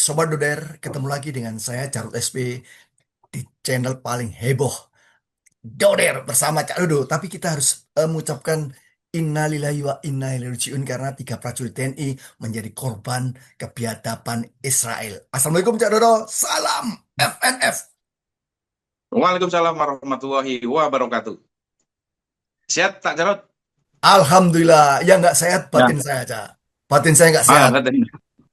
Sobat Doder, ketemu lagi dengan saya Jarod SP di channel paling heboh Doder bersama Cak Dodo. Tapi kita harus mengucapkan innalillahi wa inna ilaihi rajiun karena tiga prajurit TNI menjadi korban kebiadaban Israel. Assalamualaikum Cak Dodo, salam FNF. Waalaikumsalam warahmatullahi wabarakatuh. Sehat tak Jarot? Alhamdulillah, ya nggak sehat Ya. batin saya Cak. Batin saya nggak Ah, sehat. katanya.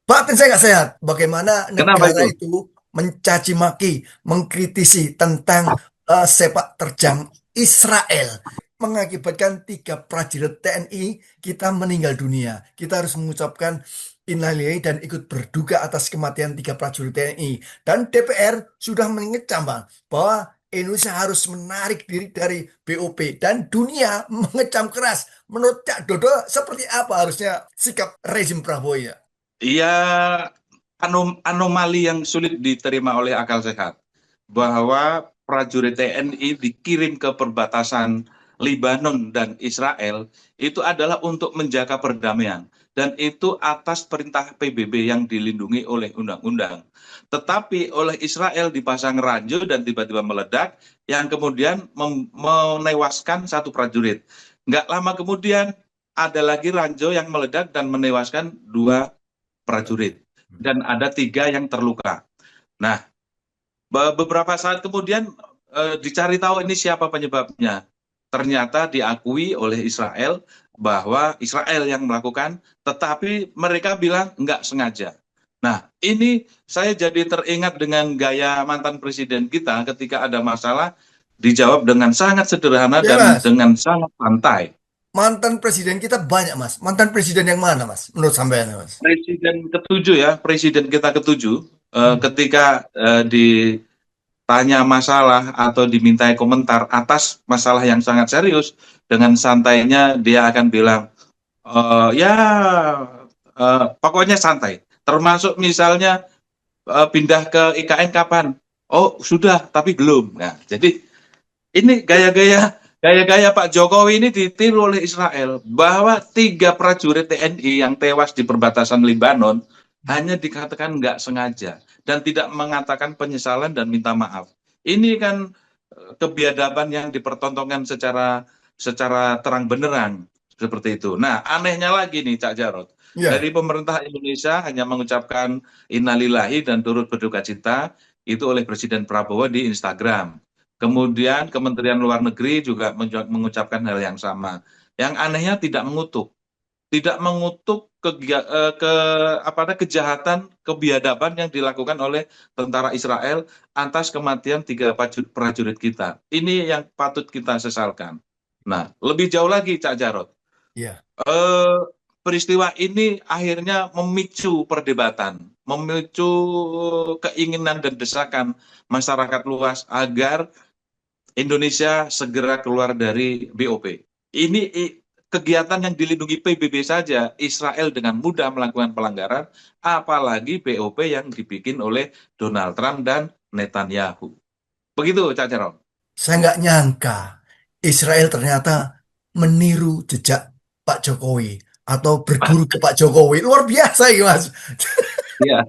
Batin saya nggak sehat. Bagaimana Kenapa negara itu? itu mencaci maki, mengkritisi tentang sepak terjang Israel, mengakibatkan tiga prajurit TNI kita meninggal dunia. Kita harus mengucapkan innalillahi dan ikut berduka atas kematian tiga prajurit TNI. Dan DPR sudah mengecam Bang, bahwa Indonesia harus menarik diri dari BOP dan dunia mengecam keras. Menurut Cak Dodo, seperti apa harusnya sikap rezim Prabowo ya? Iya, anomali yang sulit diterima oleh akal sehat bahwa prajurit TNI dikirim ke perbatasan Lebanon dan Israel itu adalah untuk menjaga perdamaian dan itu atas perintah PBB yang dilindungi oleh undang-undang. Tetapi oleh Israel dipasang ranjau dan tiba-tiba meledak yang kemudian menewaskan satu prajurit. Nggak lama kemudian ada lagi ranjau yang meledak dan menewaskan dua prajurit dan ada tiga yang terluka. Nah, beberapa saat kemudian dicari tahu ini siapa penyebabnya. Ternyata diakui oleh Israel bahwa Israel yang melakukan, tetapi mereka bilang nggak sengaja. Nah, ini saya jadi teringat dengan gaya mantan presiden kita ketika ada masalah, dijawab dengan sangat sederhana Ya dan mas, dengan sangat santai. mantan presiden kita banyak mas. Mantan presiden yang mana mas? Menurut sampean mas? Presiden ketujuh ya, presiden kita ketujuh, Hmm. ketika ditanya masalah atau dimintai komentar atas masalah yang sangat serius, dengan santainya dia akan bilang, ya pokoknya santai. Termasuk misalnya pindah ke IKN kapan? Oh sudah, tapi belum. Nah, jadi ini gaya-gaya Pak Jokowi ini ditiru oleh Israel bahwa tiga prajurit TNI yang tewas di perbatasan Lebanon hanya dikatakan nggak sengaja dan tidak mengatakan penyesalan dan minta maaf. Ini kan kebiadaban yang dipertontonkan secara secara terang benderang seperti itu. Nah, anehnya lagi nih Cak Jarot, dari Ya, pemerintah Indonesia hanya mengucapkan innalillahi dan turut berduka cita itu oleh Presiden Prabowo di Instagram. Kemudian Kementerian Luar Negeri juga mengucapkan hal yang sama. Yang anehnya tidak mengutuk kejahatan, kebiadaban yang dilakukan oleh tentara Israel atas kematian tiga prajurit kita. Ini yang patut kita sesalkan. Nah, lebih jauh lagi, Cak Jarot. ya. Eh, Peristiwa ini akhirnya memicu perdebatan, memicu keinginan dan desakan masyarakat luas agar Indonesia segera keluar dari BOP. Ini kegiatan yang dilindungi PBB saja, Israel dengan mudah melakukan pelanggaran, apalagi BOP yang dibikin oleh Donald Trump dan Netanyahu. Begitu, Cak Ceron. Saya nggak nyangka Israel ternyata meniru jejak Pak Jokowi atau berguru ke Pak Jokowi. Luar biasa ini mas. Iya.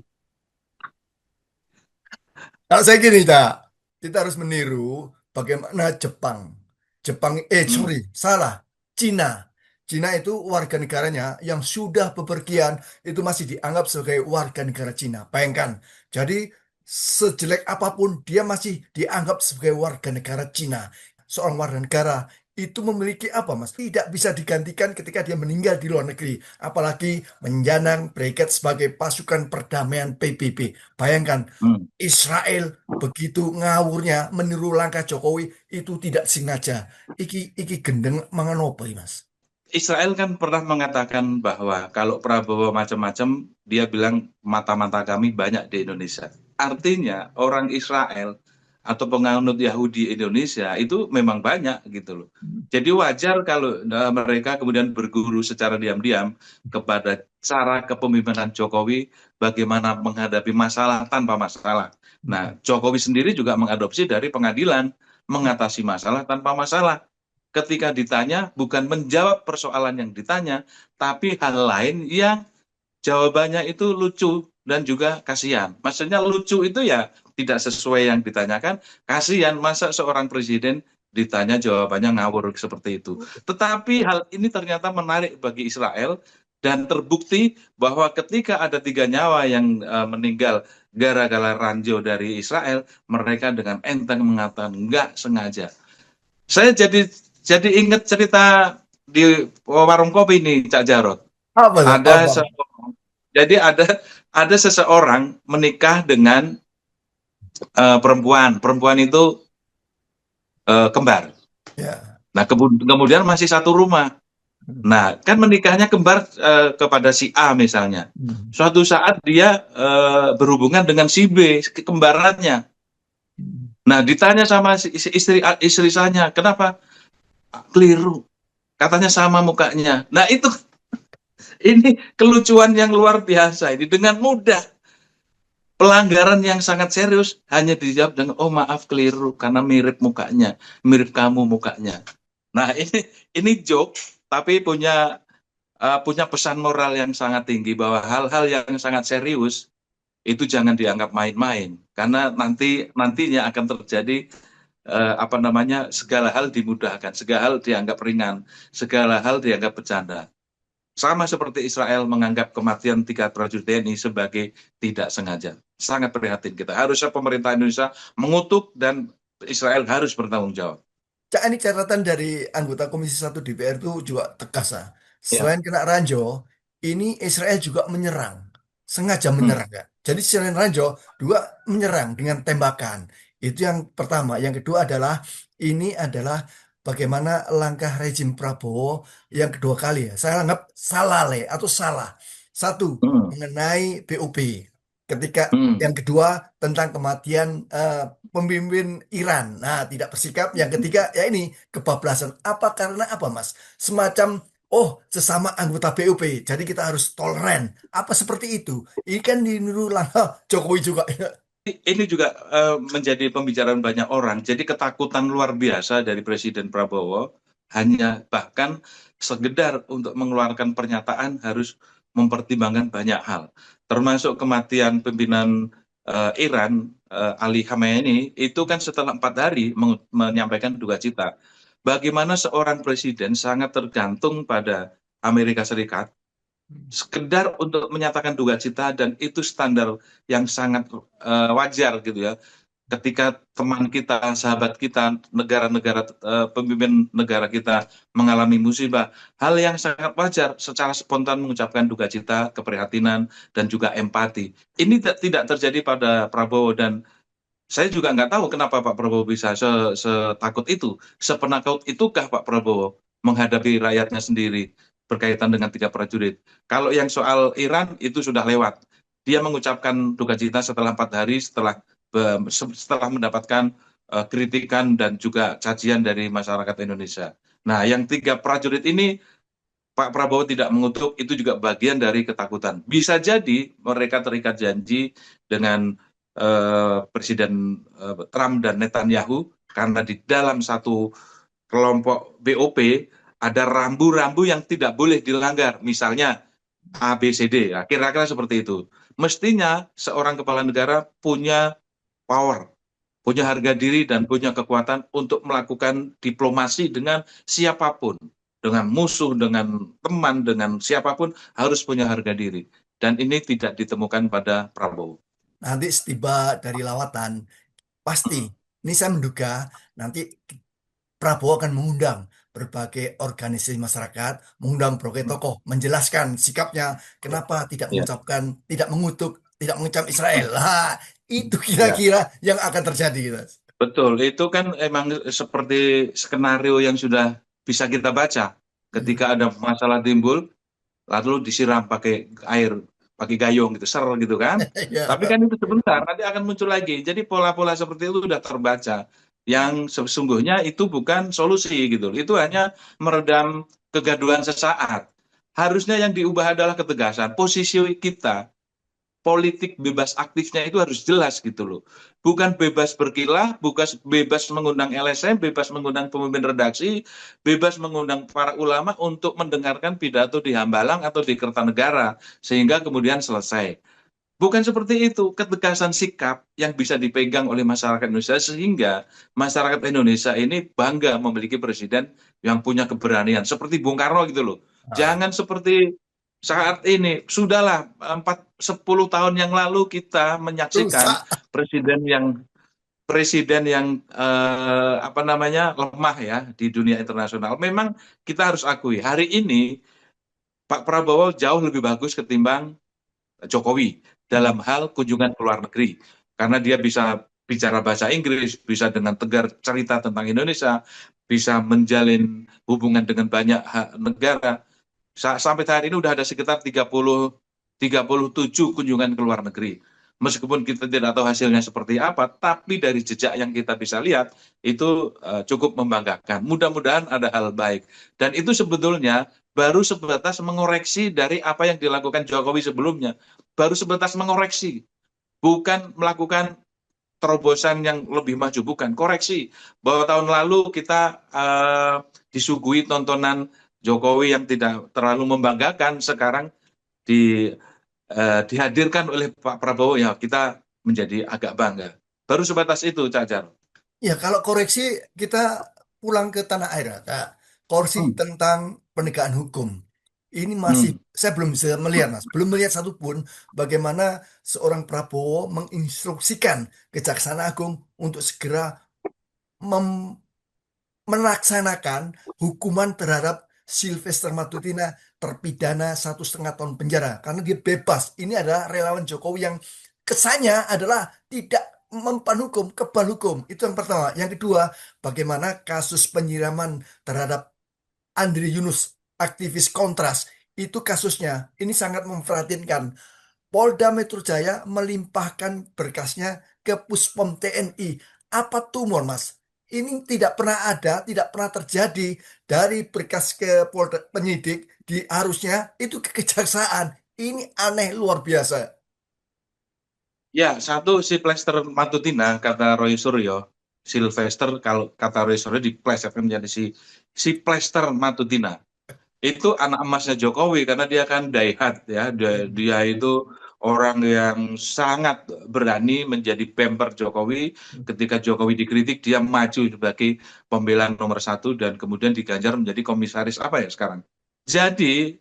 Kalau saya gini, Cak, kita harus meniru bagaimana Jepang. Jepang, Hmm. sorry, salah. Cina. Cina itu warga negaranya yang sudah bepergian itu masih dianggap sebagai warga negara Cina. Bayangkan. Jadi sejelek apapun dia masih dianggap sebagai warga negara Cina. Seorang warga negara itu memiliki apa, Mas? Tidak bisa digantikan ketika dia meninggal di luar negeri. Apalagi menjanang bracket sebagai pasukan perdamaian PBB. Bayangkan Hmm. Israel begitu ngawurnya meniru langkah Jokowi itu tidak sengaja. Iki gendeng mangan opo iki, Mas? Israel kan pernah mengatakan bahwa kalau Prabowo macam-macam, dia bilang mata-mata kami banyak di Indonesia. Artinya orang Israel atau penganut Yahudi Indonesia itu memang banyak gitu loh. Jadi wajar kalau mereka kemudian berguru secara diam-diam kepada cara kepemimpinan Jokowi bagaimana menghadapi masalah tanpa masalah. Nah, Jokowi sendiri juga mengadopsi dari pengadilan mengatasi masalah tanpa masalah. Ketika ditanya bukan menjawab persoalan yang ditanya, tapi hal lain yang Jawabannya itu lucu dan juga kasihan. Maksudnya lucu itu ya tidak sesuai yang ditanyakan, kasihan masa seorang presiden ditanya jawabannya ngawur seperti itu. Tetapi hal ini ternyata menarik bagi Israel dan terbukti bahwa ketika ada 3 nyawa yang meninggal gara-gara ranjau dari Israel, mereka dengan enteng mengatakan nggak sengaja. Saya jadi ingat cerita di warung kopi nih, Cak Jarot. Apa tuh? Ada Apa? jadi ada seseorang menikah dengan perempuan. Perempuan itu kembar. Ya. Nah, kemudian masih satu rumah. Nah, kan menikahnya kembar kepada si A misalnya. Hmm. Suatu saat dia berhubungan dengan si B, kembarannya. Nah, ditanya sama si istri saya, kenapa? Keliru. Katanya sama mukanya. Nah, ini kelucuan yang luar biasa ini dengan mudah. Pelanggaran yang sangat serius hanya dijawab dengan oh maaf keliru karena mirip mukanya, mirip kamu mukanya. Nah, ini joke tapi punya pesan moral yang sangat tinggi bahwa hal-hal yang sangat serius itu jangan dianggap main-main karena nantinya akan terjadi apa namanya, segala hal dimudahkan, segala hal dianggap ringan, segala hal dianggap bercanda. Sama seperti Israel menganggap kematian 3 prajurit TNI sebagai tidak sengaja. Sangat prihatin kita. Harusnya pemerintah Indonesia mengutuk dan Israel harus bertanggung jawab. Cak, ini catatan dari anggota Komisi 1 DPR itu juga tegas ya. Ya. Selain kena ranjau, ini Israel juga menyerang. Sengaja Hmm. menyerang ya. Jadi selain ranjau, juga menyerang dengan tembakan. Itu yang pertama. Yang kedua adalah ini adalah bagaimana langkah rejim Prabowo yang kedua kali ya. Saya anggap salah atau salah. Satu, Hmm. mengenai BOP. Ketika Hmm. yang kedua tentang kematian pemimpin Iran. Nah, tidak bersikap. Yang ketiga, ya ini kebablasan. Apa karena apa, Mas? Semacam, oh, sesama anggota BUP, jadi kita harus toleran. Apa seperti itu? Ini kan diniru langkah Jokowi juga. Ini juga menjadi pembicaraan banyak orang. Jadi ketakutan luar biasa dari Presiden Prabowo hanya bahkan sekedar untuk mengeluarkan pernyataan harus mempertimbangkan banyak hal, termasuk kematian pimpinan Iran Ali Khamenei itu kan setelah 4 hari menyampaikan duka cita. Bagaimana seorang presiden sangat tergantung pada Amerika Serikat sekedar untuk menyatakan duka cita dan itu standar yang sangat wajar gitu ya. Ketika teman kita, sahabat kita, negara-negara pemimpin negara kita mengalami musibah, hal yang sangat wajar secara spontan mengucapkan duka cita, keprihatinan dan juga empati. Ini tidak terjadi pada Prabowo dan saya juga nggak tahu kenapa Pak Prabowo bisa setakut itu, sepenakut itukah Pak Prabowo menghadapi rakyatnya sendiri berkaitan dengan 3 prajurit. Kalau yang soal Iran itu sudah lewat. Dia mengucapkan duka cita setelah 4 hari setelah mendapatkan kritikan dan juga cacian dari masyarakat Indonesia. Nah, yang 3 prajurit ini Pak Prabowo tidak mengutuk itu juga bagian dari ketakutan. Bisa jadi mereka terikat janji dengan Presiden Trump dan Netanyahu karena di dalam satu kelompok BOP ada rambu-rambu yang tidak boleh dilanggar. Misalnya A, B, C, D. Ya, kira-kira seperti itu. Mestinya seorang kepala negara punya power, punya harga diri dan punya kekuatan untuk melakukan diplomasi dengan siapapun, dengan musuh, dengan teman, dengan siapapun harus punya harga diri. Dan ini tidak ditemukan pada Prabowo. Nanti setiba dari lawatan, pasti, ini saya menduga, nanti Prabowo akan mengundang berbagai organisasi masyarakat, mengundang berbagai tokoh, menjelaskan sikapnya, kenapa tidak Ya, mengucapkan, tidak mengutuk, tidak mengecam Israel. Lah, itu ya, kira-kira yang akan terjadi, gitu. betul. Itu kan emang seperti skenario yang sudah bisa kita baca. Hmm. Ketika ada masalah timbul, lalu disiram pakai air, pakai gayung gitu, ser gitu kan. Tapi Ya. kan itu sebentar, nanti akan muncul lagi. Jadi pola-pola seperti itu sudah terbaca. Yang sesungguhnya itu bukan solusi gitu. Itu hanya meredam kegaduhan sesaat. Harusnya yang diubah adalah ketegasan. Posisi kita politik bebas aktifnya itu harus jelas gitu loh. Bukan bebas berkilah, bukan bebas mengundang LSM, bebas mengundang pemimpin redaksi, bebas mengundang para ulama untuk mendengarkan pidato di Hambalang atau di Kertanegara, sehingga kemudian selesai. Bukan seperti itu, ketegasan sikap yang bisa dipegang oleh masyarakat Indonesia sehingga masyarakat Indonesia ini bangga memiliki presiden yang punya keberanian seperti Bung Karno gitu loh. Nah, Jangan seperti saat ini, sudahlah 10 tahun yang lalu kita menyaksikan rusak. presiden yang apa namanya lemah ya di dunia internasional. Memang kita harus akui hari ini Pak Prabowo jauh lebih bagus ketimbang Jokowi Hmm. dalam hal kunjungan ke luar negeri. Karena dia bisa bicara bahasa Inggris, bisa dengan tegar cerita tentang Indonesia, bisa menjalin hubungan dengan banyak negara. Sampai saat ini udah ada sekitar 37 kunjungan ke luar negeri. Meskipun kita tidak tahu hasilnya seperti apa, tapi dari jejak yang kita bisa lihat, itu cukup membanggakan. Mudah-mudahan ada hal baik. Dan itu sebetulnya baru sebatas mengoreksi dari apa yang dilakukan Jokowi sebelumnya. Baru sebatas mengoreksi, bukan melakukan terobosan yang lebih maju, bukan koreksi. Bahwa tahun lalu kita disuguhi tontonan Jokowi yang tidak terlalu membanggakan, sekarang di, dihadirkan oleh Pak Prabowo, ya kita menjadi agak bangga. Baru sebatas itu, Cacar. Ya, kalau koreksi kita pulang ke tanah air, ya, Kak. Koreksi Hmm, tentang penegakan hukum. Ini masih, hmm. saya belum bisa melihat, Mas. Belum melihat satupun bagaimana seorang Prabowo menginstruksikan Kejaksaan Agung untuk segera melaksanakan hukuman terhadap Sylvester Matutina terpidana 1,5 tahun penjara karena dia bebas. Ini adalah relawan Jokowi yang kesannya adalah tidak mempan hukum, kebal hukum. Itu yang pertama. Yang kedua, bagaimana kasus penyiraman terhadap Andri Yunus, aktivis Kontras. Itu kasusnya. Ini sangat memprihatinkan. Polda Metro Jaya melimpahkan berkasnya ke Puspom TNI. Apa tumor, Mas? Ini tidak pernah ada, tidak pernah terjadi dari berkas ke Polda penyidik di harusnya itu ke kejaksaan. Ini aneh luar biasa. Ya, satu si Plester Matutina, kata Roy Suryo, Sylvester kalau kata Roy Suryo diplesetkan menjadi si Plester Matutina. Itu anak emasnya Jokowi karena dia kan die hard ya. Dia itu orang yang sangat berani menjadi bemper Jokowi. Ketika Jokowi dikritik, dia maju sebagai pembela nomor satu dan kemudian diganjar menjadi komisaris apa ya sekarang. Jadi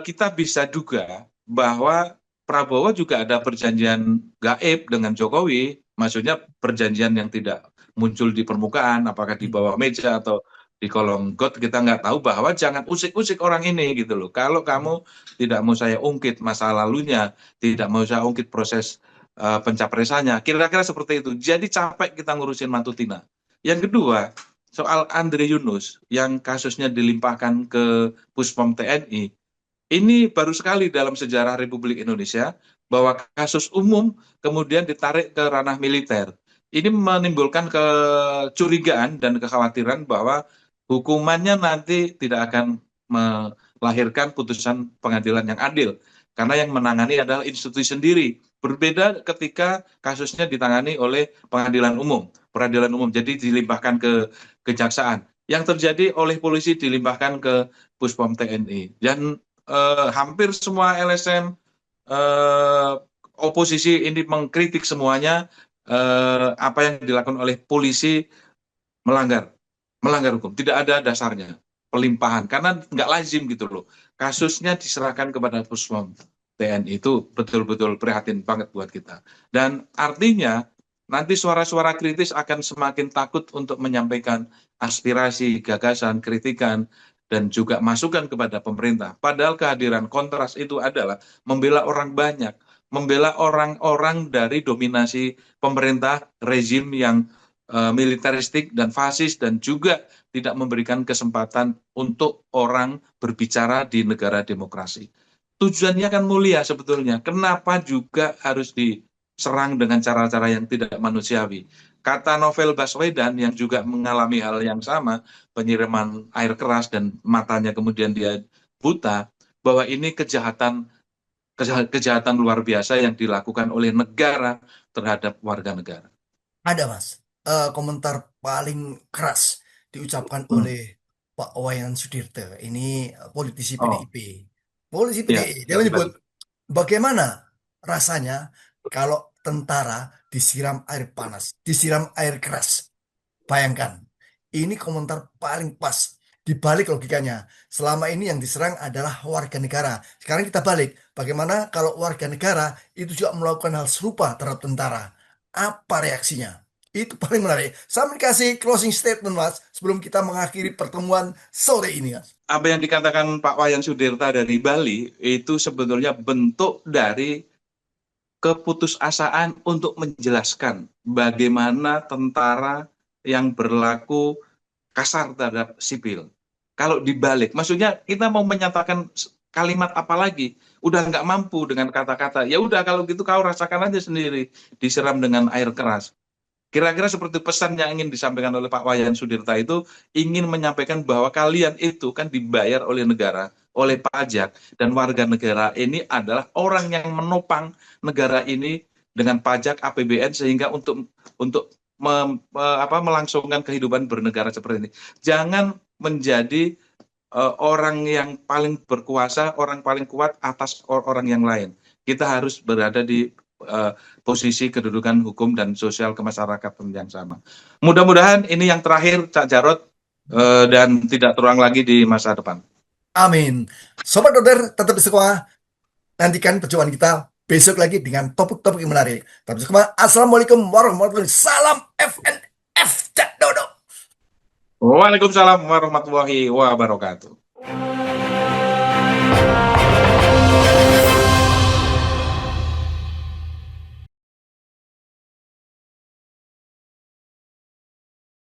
kita bisa duga bahwa Prabowo juga ada perjanjian gaib dengan Jokowi, maksudnya perjanjian yang tidak muncul di permukaan, apakah di bawah meja atau di kolong got, kita nggak tahu, bahwa jangan usik-usik orang ini gitu loh. Kalau kamu tidak mau saya ungkit masa lalunya, tidak mau saya ungkit proses pencapresannya, kira-kira seperti itu. Jadi capek kita ngurusin Matutina. Yang kedua, soal Andre Yunus yang kasusnya dilimpahkan ke Puspom TNI, ini baru sekali dalam sejarah Republik Indonesia bahwa kasus umum kemudian ditarik ke ranah militer. Ini menimbulkan kecurigaan dan kekhawatiran bahwa hukumannya nanti tidak akan melahirkan putusan pengadilan yang adil. Karena yang menangani adalah institusi sendiri. Berbeda ketika kasusnya ditangani oleh pengadilan umum. Peradilan umum, jadi dilimpahkan ke kejaksaan. Yang terjadi oleh polisi dilimpahkan ke Puspom TNI. Dan hampir semua LSM eh, oposisi ini mengkritik semuanya, apa yang dilakukan oleh polisi melanggar melanggar hukum, tidak ada dasarnya pelimpahan karena nggak lazim gitu loh. Kasusnya diserahkan kepada Puspom TNI, itu betul-betul prihatin banget buat kita. Dan artinya nanti suara-suara kritis akan semakin takut untuk menyampaikan aspirasi, gagasan, kritikan, dan juga masukan kepada pemerintah. Padahal kehadiran Kontras itu adalah membela orang banyak, membela orang-orang dari dominasi pemerintah rezim yang militeristik dan fasis, dan juga tidak memberikan kesempatan untuk orang berbicara di negara demokrasi. Tujuannya kan mulia sebetulnya. Kenapa juga harus diserang dengan cara-cara yang tidak manusiawi? Kata Novel Baswedan yang juga mengalami hal yang sama, penyiraman air keras dan matanya kemudian dia buta, bahwa ini kejahatan kejahatan luar biasa yang dilakukan oleh negara terhadap warga negara. Ada Mas, komentar paling keras diucapkan Hmm. oleh Pak Wayan Sudirte. Ini politisi Oh, PDIP. Politisi ya, PDIP. Dia lagi menyebut lagi. bagaimana rasanya kalau tentara disiram air panas, disiram air keras. Bayangkan, ini komentar paling pas. Dibalik logikanya, selama ini yang diserang adalah warga negara. Sekarang kita balik, bagaimana kalau warga negara itu juga melakukan hal serupa terhadap tentara? Apa reaksinya? Itu paling menarik. Saya mau kasih closing statement, Mas, sebelum kita mengakhiri pertemuan sore ini, Mas. Apa yang dikatakan Pak Wayan Sudirta dari Bali itu sebetulnya bentuk dari keputusasaan untuk menjelaskan bagaimana tentara yang berlaku kasar terhadap sipil. Kalau dibalik, maksudnya kita mau menyatakan kalimat apa lagi? Udah nggak mampu dengan kata-kata. Ya udah kalau gitu kau rasakan aja sendiri, disiram dengan air keras. Kira-kira seperti pesan yang ingin disampaikan oleh Pak Wayan Sudirta itu ingin menyampaikan bahwa kalian itu kan dibayar oleh negara, oleh pajak, dan warga negara ini adalah orang yang menopang negara ini dengan pajak APBN sehingga untuk melangsungkan kehidupan bernegara seperti ini. Jangan menjadi orang yang paling berkuasa, orang paling kuat atas orang yang lain. Kita harus berada di posisi kedudukan hukum dan sosial kemasyarakatan yang sama. Mudah-mudahan ini yang terakhir, Cak Jarot, dan tidak terulang lagi di masa depan. Amin. Sobat Dokter, tetap di sekolah. Nantikan perjuangan kita besok lagi dengan topik-topik yang menarik. Tetap di sekolah. Assalamualaikum warahmatullahi wabarakatuh. Salam FNF. Cak Dodo. Waalaikumsalam warahmatullahi wabarakatuh.